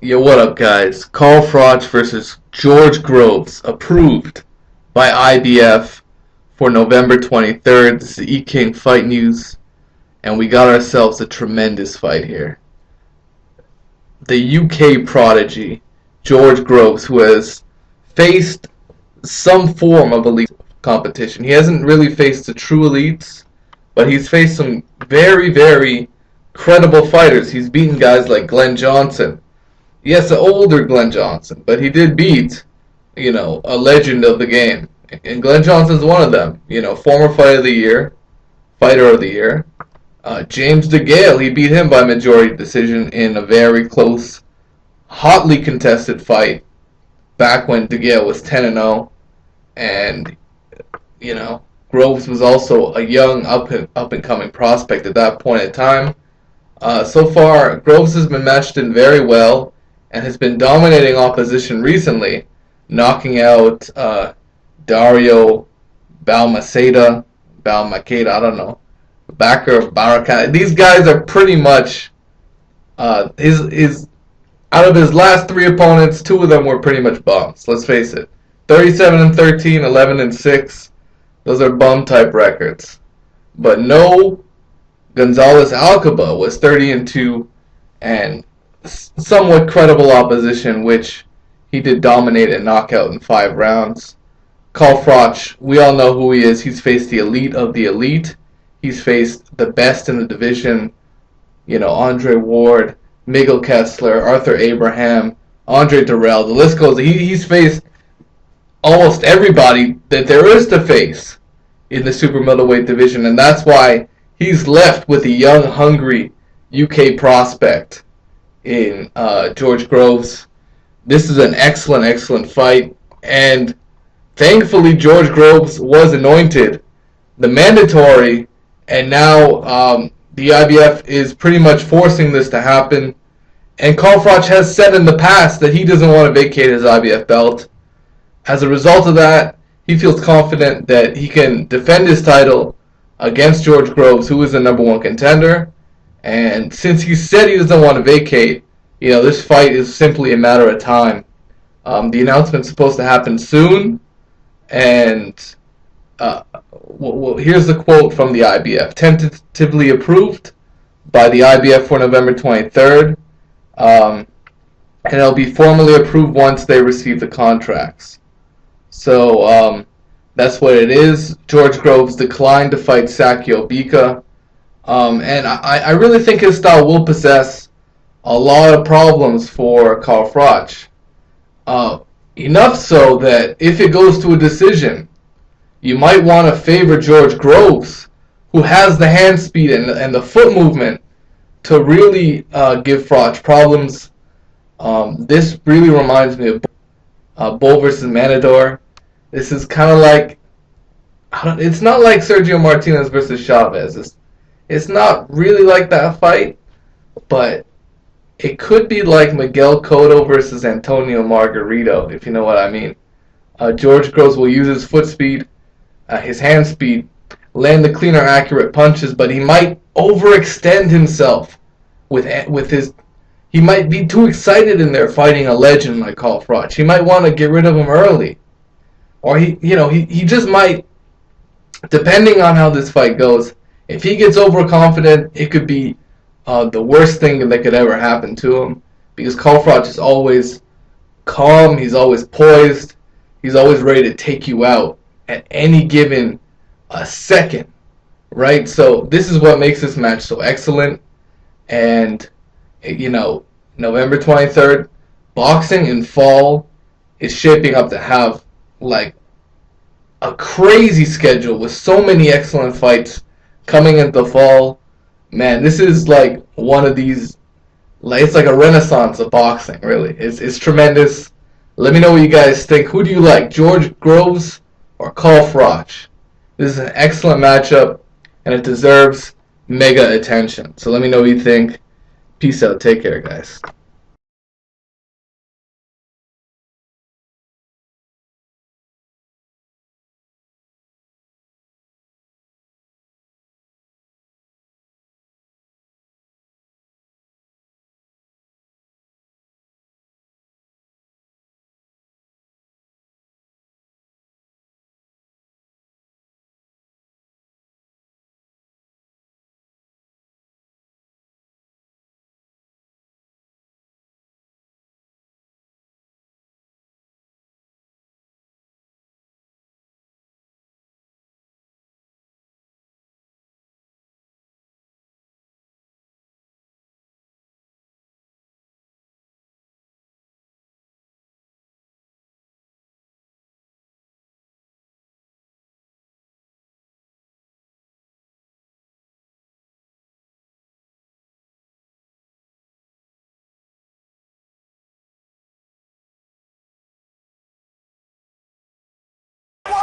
Yo, what up, guys? Froch versus George Groves, approved by IBF for November 23rd. This is E-King Fight News, and we got ourselves a tremendous fight here. The UK prodigy, George Groves, who has faced some form of elite competition. He hasn't really faced the true elites, but he's faced some very, very credible fighters. He's beaten guys like Glenn Johnson. Yes, an older Glenn Johnson, but he did beat, a legend of the game. And Glenn Johnson's one of them. Former fighter of the year. James DeGale, he beat him by majority decision in a very close, hotly contested fight back when DeGale was 10-0. And, Groves was also a young up-and-coming prospect at that point in time. So far, Groves has been matched in very well and has been dominating opposition recently, knocking out Dario Balmaceda, I don't know, Bakar Barakat. These guys are pretty much his out of his last three opponents, two of them were pretty much bums. Let's face it, 37-13, 11-6. Those are bum type records. But no, Gonzalez Alcaba was 30-2 and somewhat credible opposition, which he did dominate and knock out in 5 rounds. Froch, we all know who he is. He's faced the elite of the elite. He's faced the best in the division. Andre Ward, Miguel Kessler, Arthur Abraham, Andre Durrell. The list goes. He's faced almost everybody that there is to face in the super middleweight division, and that's why he's left with a young, hungry UK prospect in George Groves. This is an excellent, excellent fight, and thankfully George Groves was anointed the mandatory, and now the IBF is pretty much forcing this to happen. And Froch has said in the past that he doesn't want to vacate his IBF belt. As a result of that, he feels confident that he can defend his title against George Groves, who is the #1 contender. And since he said he doesn't want to vacate, this fight is simply a matter of time. The announcement's supposed to happen soon, and here's the quote from the IBF. Tentatively approved by the IBF for November 23rd, and it'll be formally approved once they receive the contracts. So that's what it is. George Groves declined to fight Sakio Bika. And I really think his style will possess a lot of problems for Froch. Enough so that if it goes to a decision, you might want to favor George Groves, who has the hand speed and the foot movement to really give Froch problems. This really reminds me of Bull versus Matador. This is kind of like, it's not like Sergio Martinez versus Chavez. It's not really like that fight, but it could be like Miguel Cotto versus Antonio Margarito, if you know what I mean. George Groves will use his foot speed, his hand speed, land the cleaner, accurate punches, but he might overextend himself with his. He might be too excited in there fighting a legend like Froch. He might want to get rid of him early, or he just might, depending on how this fight goes. If he gets overconfident, it could be the worst thing that could ever happen to him, because Froch is always calm, he's always poised, he's always ready to take you out at any given second, right? So this is what makes this match so excellent. And November 23rd, boxing in fall is shaping up to have like a crazy schedule with so many excellent fights coming into the fall. Man, this is like one of these, it's like a renaissance of boxing, really. It's tremendous. Let me know what you guys think. Who do you like, George Groves or Froch? This is an excellent matchup, and it deserves mega attention. So let me know what you think. Peace out. Take care, guys.